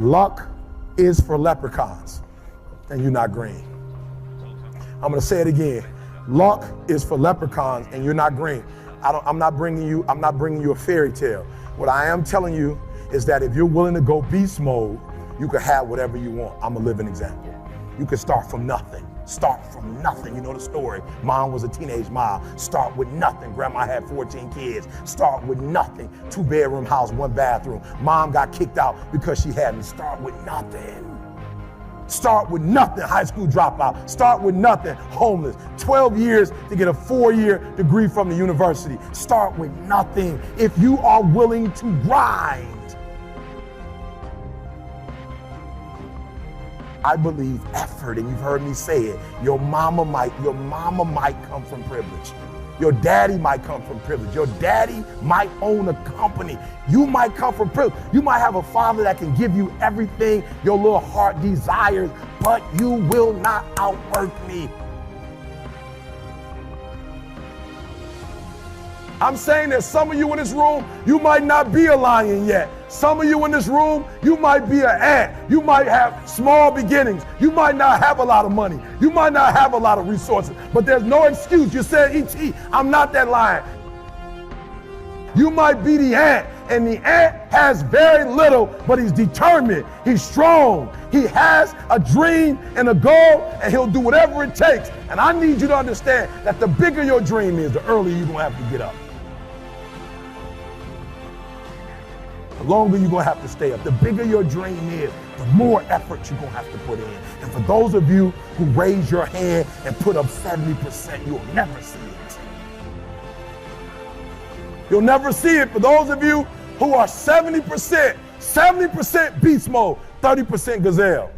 Luck is for leprechauns, and you're not green. I'm gonna say it again. Luck is for leprechauns, and you're not green. I'm not bringing you a fairy tale. What I am telling you is that if you're willing to go beast mode, you can have whatever you want. I'm a living example. You can start from nothing. Start from nothing. You know the story. Mom was a teenage mom. Start with nothing. Grandma had 14 kids. Start with nothing. 2-bedroom house, 1 bathroom. Mom got kicked out because she had me. Start with nothing. Start with nothing. High school dropout. Start with nothing. Homeless. 12 years to get a 4-year degree from the university. Start with nothing. If you are willing to grind. I believe effort, and you've heard me say it. Your mama might come from privilege. Your daddy might come from privilege. Your daddy might own a company. You might come from privilege. You might have a father that can give you everything your little heart desires, but you will not outwork me. I'm saying that some of you in this room, you might not be a lion yet. Some of you in this room, you might be an ant. You might have small beginnings. You might not have a lot of money. You might not have a lot of resources, but there's no excuse. You said, E.T., I'm not that lion. You might be the ant, and the ant has very little, but he's determined. He's strong. He has a dream and a goal, and he'll do whatever it takes. And I need you to understand that the bigger your dream is, the earlier you're going to have to get up. The longer you're going to have to stay up. The bigger your dream is, the more effort you're going to have to put in. And for those of you who raise your hand and put up 70%, you'll never see it. You'll never see it. For those of you who are 70% beast mode, 30% gazelle.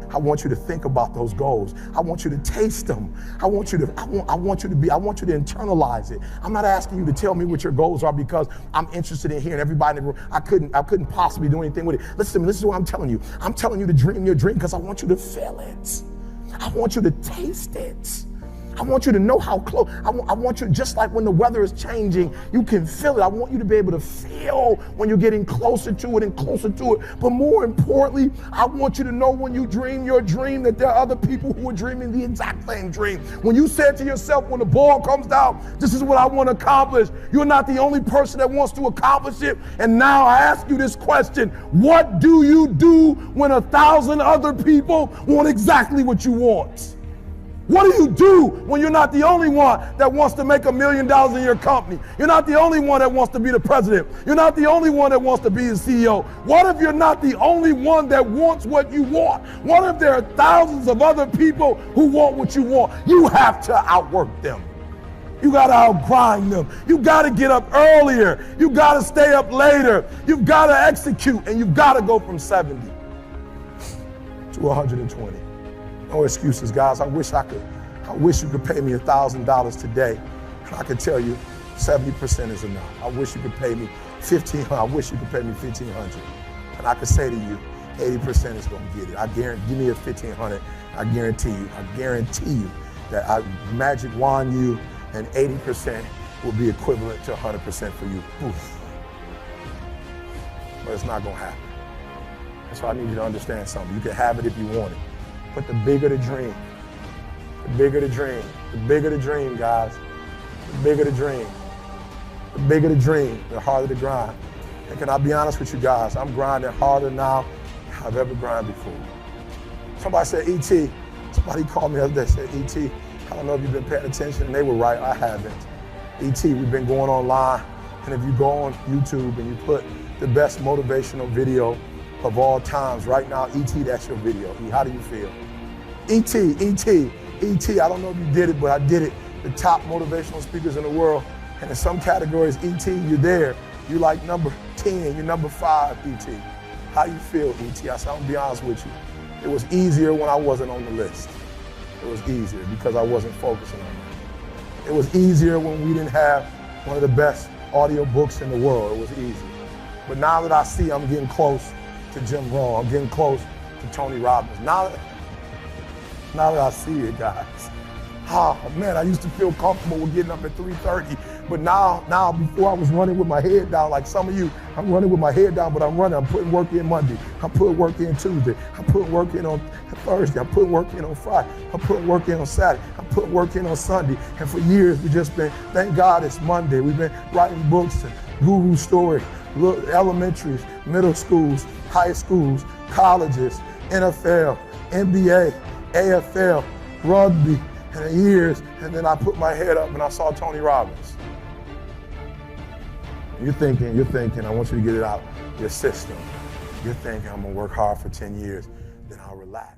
I want you to think about those goals. I want you to taste them. I want you to internalize it. I'm not asking you to tell me what your goals are because I'm interested in hearing everybody in the room. I couldn't possibly do anything with it. Listen to me, this is what I'm telling you. I'm telling you to dream your dream because I want you to feel it. I want you to taste it. I want you to know how close. I want you, just like when the weather is changing, you can feel it. I want you to be able to feel when you're getting closer to it and closer to it. But more importantly, I want you to know when you dream your dream that there are other people who are dreaming the exact same dream. When you said to yourself, when the ball comes down, this is what I want to accomplish. You're not the only person that wants to accomplish it. And now I ask you this question: what do you do when 1,000 other people want exactly what you want? What do you do when you're not the only one that wants to make $1 million in your company? You're not the only one that wants to be the president. You're not the only one that wants to be the CEO. What if you're not the only one that wants what you want? What if there are thousands of other people who want what you want? You have to outwork them. You got to outgrind them. You got to get up earlier. You got to stay up later. You've got to execute, and you've got to go from 70 to 120. No excuses, guys. I wish you could pay me $1,000 today, and I could tell you 70% is enough. I wish you could pay me $1,500. I wish you could pay me $1,500, and I could say to you, 80% is going to get it. I guarantee. Give me a $1,500. I guarantee you that I magic wand you, and 80% will be equivalent to 100% for you. Oof. But it's not going to happen. That's why I need you to understand something. You can have it if you want it. But the bigger the dream, the bigger the dream, guys, the bigger the dream, the harder the grind. And can I be honest with you guys? I'm grinding harder now than I've ever grinded before. Somebody said, E.T., somebody called me the other day, said, E.T., I don't know if you've been paying attention, and they were right, I haven't. E.T., we've been going online, and if you go on YouTube and you put the best motivational video of all times, right now, E.T., that's your video. How do you feel? E.T., I don't know if you did it, but I did it. The top motivational speakers in the world. And in some categories, E.T., you're there. You're like number 10, you're number 5, E.T. How you feel, E.T.? I said, I'm gonna be honest with you. It was easier when I wasn't on the list. It was easier because I wasn't focusing on it. It was easier when we didn't have one of the best audio books in the world. It was easy. But now that I see I'm getting close to Jim Rohn, I'm getting close to Tony Robbins. Now that I see it, guys, Oh man, I used to feel comfortable with getting up at 3:30, but now before I was running with my head down, like some of you, I'm running with my head down, but I'm putting work in Monday, I'm putting work in Tuesday, I'm putting work in on Thursday, I'm putting work in on Friday, I'm putting work in on Saturday, I'm putting work in on Sunday, and for years we've just been, thank God it's Monday, we've been writing books and guru stories, elementaries, middle schools, high schools, colleges, NFL, NBA, AFL, rugby, and years, and then I put my head up and I saw Tony Robbins. You're thinking, I want you to get it out your system. You're thinking, I'm gonna work hard for 10 years, then I'll relax.